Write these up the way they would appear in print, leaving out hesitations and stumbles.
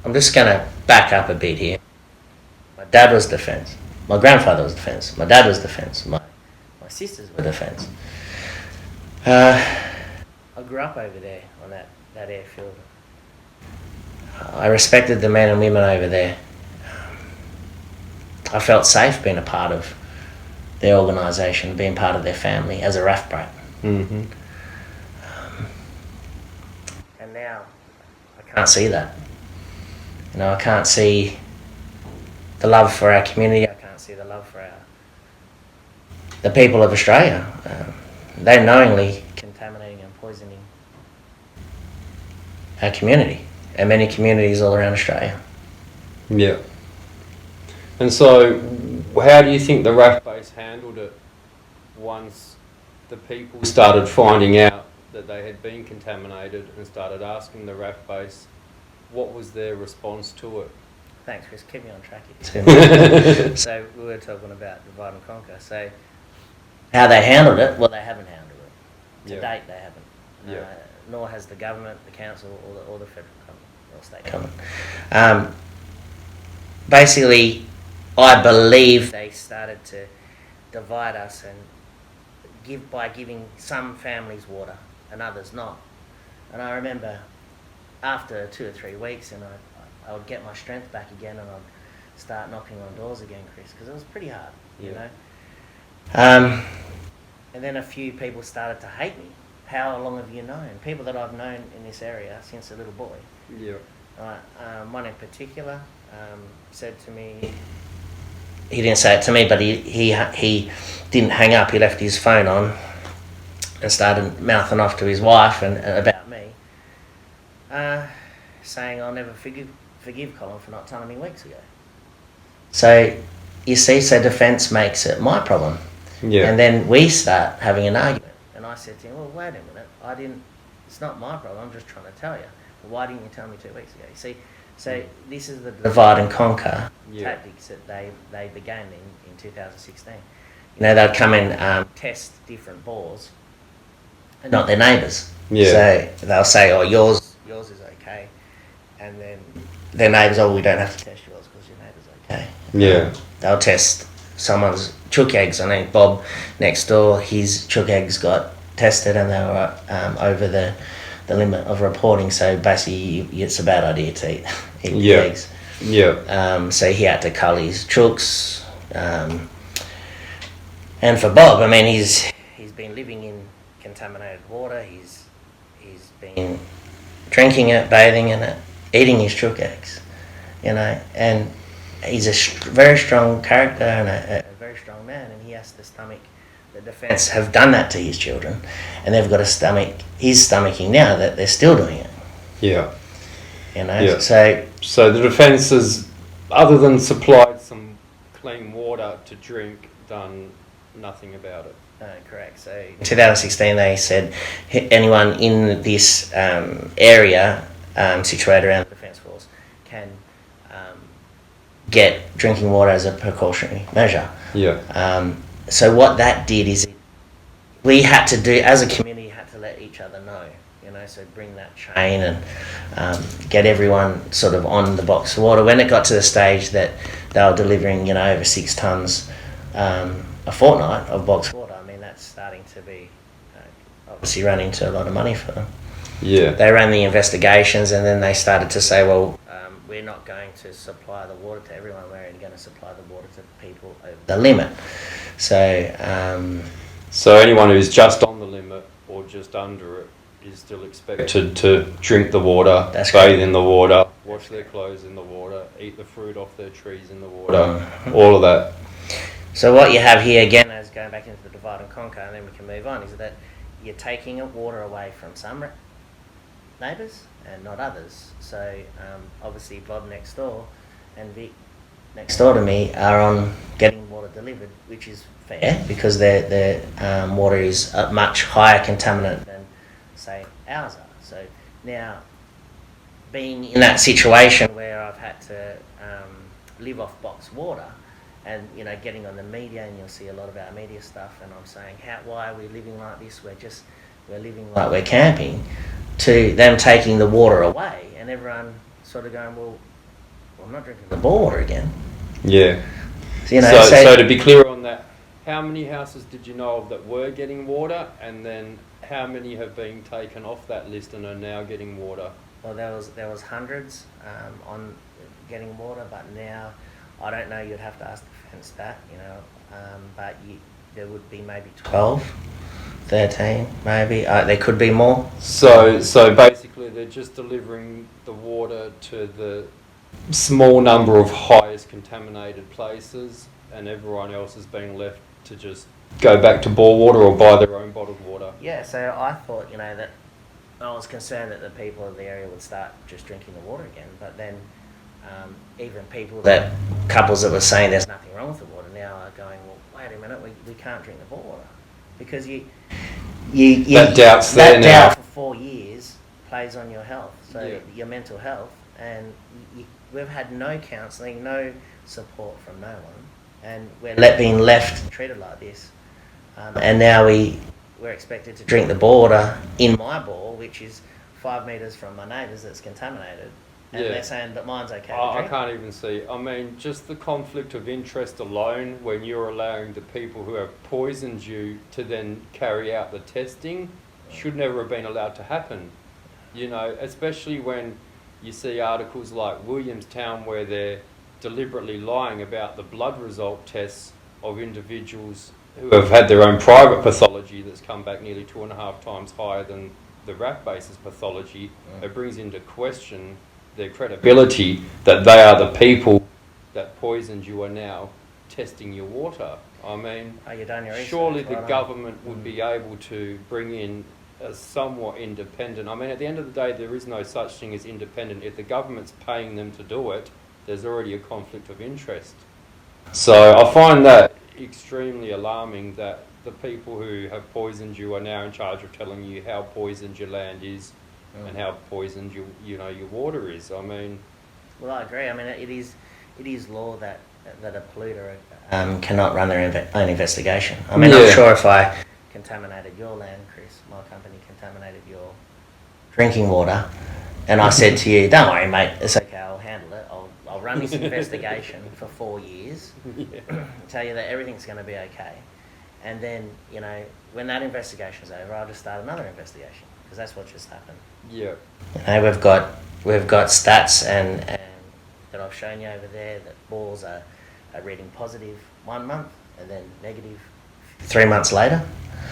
I'm just going to back up a bit here. My dad was defence. My grandfather was defence. My dad was defence. My sisters were defence. I grew up over there on that airfield. I respected the men and women over there. I felt safe being a part of their organisation, being part of their family as a RAF brat. Mm-hmm. And now I can't see that. You know, I can't see the love for our community. I can't see the love for the people of Australia. They're knowingly contaminating and poisoning our community and many communities all around Australia. Yeah. And so, how do you think the RAF base handled it once the people started finding out that they had been contaminated and started asking the RAF base, what was their response to it? Thanks, Chris. Keep me on track here. So we were talking about divide and conquer. So how they handled it? Well, they haven't handled it. To date, they haven't. Nor has the government, the council, or the federal government or state government. Basically, I believe they started to divide us and giving some families water and others not. And I remember after 2 or 3 weeks, and I would get my strength back again, and I'd start knocking on doors again, Chris, because it was pretty hard, you know. And then a few people started to hate me. How long have you known? People that I've known in this area since a little boy. Yeah. One in particular said to me, he didn't say it to me, but he didn't hang up. He left his phone on and started mouthing off to his wife and about me, saying, I'll never forgive Colin for not telling me weeks ago. So, you see, defence makes it my problem. Yeah. And then we start having an argument. And I said to him, well, wait a minute, it's not my problem, I'm just trying to tell you. Well, why didn't you tell me 2 weeks ago? You see, so this is the divide and conquer tactics that they began in 2016. You know, they'd come and test different bores, and not their neighbours. Yeah. So they'll say, oh, yours is okay. And then their neighbours, oh, we don't have to test yours because your neighbour's okay. Yeah. They'll test someone's chook eggs. I know Bob next door, his chook eggs got tested and they were over the limit of reporting. So basically, it's a bad idea to eat eggs. Yeah. So he had to cull his chooks. And for Bob, I mean, he's been living in contaminated water. He's been drinking it, bathing in it, eating his chook eggs. You know, and he's a very strong character and a very strong man, and he has to stomach. The defence have done that to his children, and they've got to stomach. He's stomaching now that they're still doing it. Yeah. You know. Yeah. So the defence has, other than supplied some clean water to drink, done nothing about it. Correct. So in 2016, they said anyone in this area situated around the defence force can get drinking water as a precautionary measure. Yeah. So what that did is we had to do, as a community, had to let each other know, you know, so bring that chain and get everyone sort of on the box of water. When it got to the stage that they were delivering, you know, over 6 tonnes a fortnight of boxed water, I mean, that's starting to be obviously run into a lot of money for them. Yeah. They ran the investigations and then they started to say, well, we're not going to supply the water to everyone, we're only going to supply the water to people over the limit. So anyone who's just on the limit or just under it is still expected to drink the water, bathe in the water, wash their clothes in the water, eat the fruit off their trees in the water, all of that. So what you have here, again, as going back into the divide and conquer, and then we can move on, is that you're taking water away from some neighbours and not others. So obviously Bob next door and Vic next door to me are on getting water delivered, which is fair because their water is a much higher contaminant than, say, ours are. So now, being in that situation where I've had to live off boxed water, and you know, getting on the media, and you'll see a lot of our media stuff, and I'm saying, why are we living like this? We're living like we're camping. To them taking the water away, and everyone sort of going, well, well, I'm not drinking the bore water again. Yeah. So, so to be clear on that, how many houses did you know of that were getting water, and then how many have been taken off that list and are now getting water? Well, there was hundreds on getting water, but now I don't know. You'd have to ask the fence that, but there would be maybe 12, 13, maybe. There could be more. So basically, they're just delivering the water to the small number of highest contaminated places, and everyone else is being left to just go back to bore water or buy their own bottled water. Yeah, so I thought, that I was concerned that the people of the area would start just drinking the water again, but then even couples that were saying there's nothing wrong with the water now are going, well, wait a minute, we can't drink the bore water. Because that doubt's there now. That doubt for 4 years plays on your health, so your mental health, and we've had no counselling, no support from no one, and we're being left treated like this, and now we're expected to drink the bore water in my bore, which is 5 metres from my neighbours that's contaminated, and they're saying that mine's okay to drink. I can't even see. I mean, just the conflict of interest alone, when you're allowing the people who have poisoned you to then carry out the testing, should never have been allowed to happen. Especially when you see articles like Williamstown where they're deliberately lying about the blood result tests of individuals who have had their own private pathology that's come back nearly 2.5 times higher than the RAF-basis pathology. It brings into question their credibility that they are the people that poisoned you are now testing your water. I mean, surely the government would be able to bring in a somewhat independent... I mean, at the end of the day, there is no such thing as independent. If the government's paying them to do it, there's already a conflict of interest. So I find that extremely alarming that the people who have poisoned you are now in charge of telling you how poisoned your land is and how poisoned your water is. I mean... Well, I agree. I mean, it is law that a polluter cannot run their own investigation. I mean, I'm sure if I contaminated your land, Chris, my company contaminated your drinking water, and I said to you, don't worry, mate, it's okay, I'll handle it. I'll run this investigation for 4 years, tell you that everything's going to be okay. And then, when that investigation's over, I'll just start another investigation, because that's what just happened. Yeah. We've got stats and that I've shown you over there that bores are reading positive 1 month and then negative 3 months later.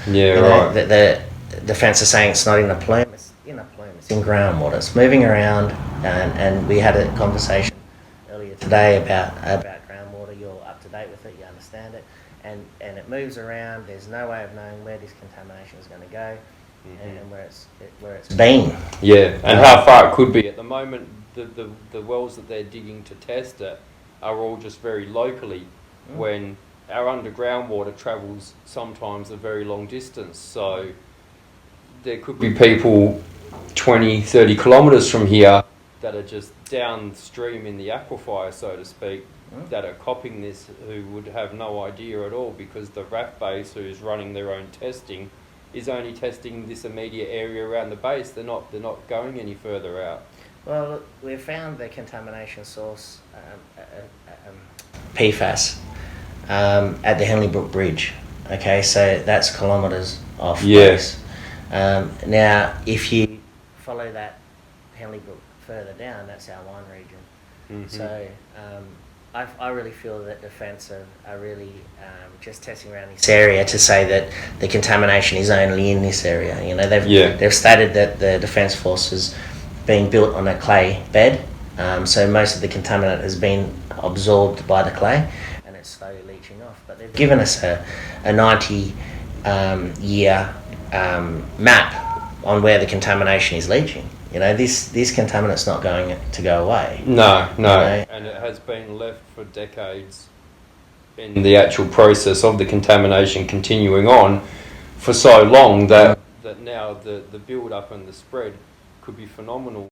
Yeah, right. The defence is saying it's not in a plume, it's in a plume, it's in groundwater, it's moving around, and we had a conversation earlier today about groundwater. You're up to date with it, you understand it, and it moves around. There's no way of knowing where this contamination is going to go. And where it's been. Yeah, and how far it could be. At the moment, the wells that they're digging to test it are all just very locally, when our underground water travels sometimes a very long distance. So there could be people 20, 30 kilometres from here that are just downstream in the aquifer, so to speak, that are copying this, who would have no idea at all, because the RAF base, who's running their own testing, is only testing this immediate area around the base. They're not going any further out. Well, we've found the contamination source, Pfas, at the Henley Brook Bridge. Okay, so that's kilometres off base. Now, if you follow that Henley Brook further down, that's our wine region. So I really feel that Defence are really just testing around this area to say that the contamination is only in this area. They've stated that the Defence Force is being built on a clay bed, so most of the contaminant has been absorbed by the clay, and it's slowly leaching off. But they've given us a 90-year map on where the contamination is leaching. This contaminant's not going to go away. No. And it has been left for decades in the actual process of the contamination continuing on for so long that now the build-up and the spread could be phenomenal.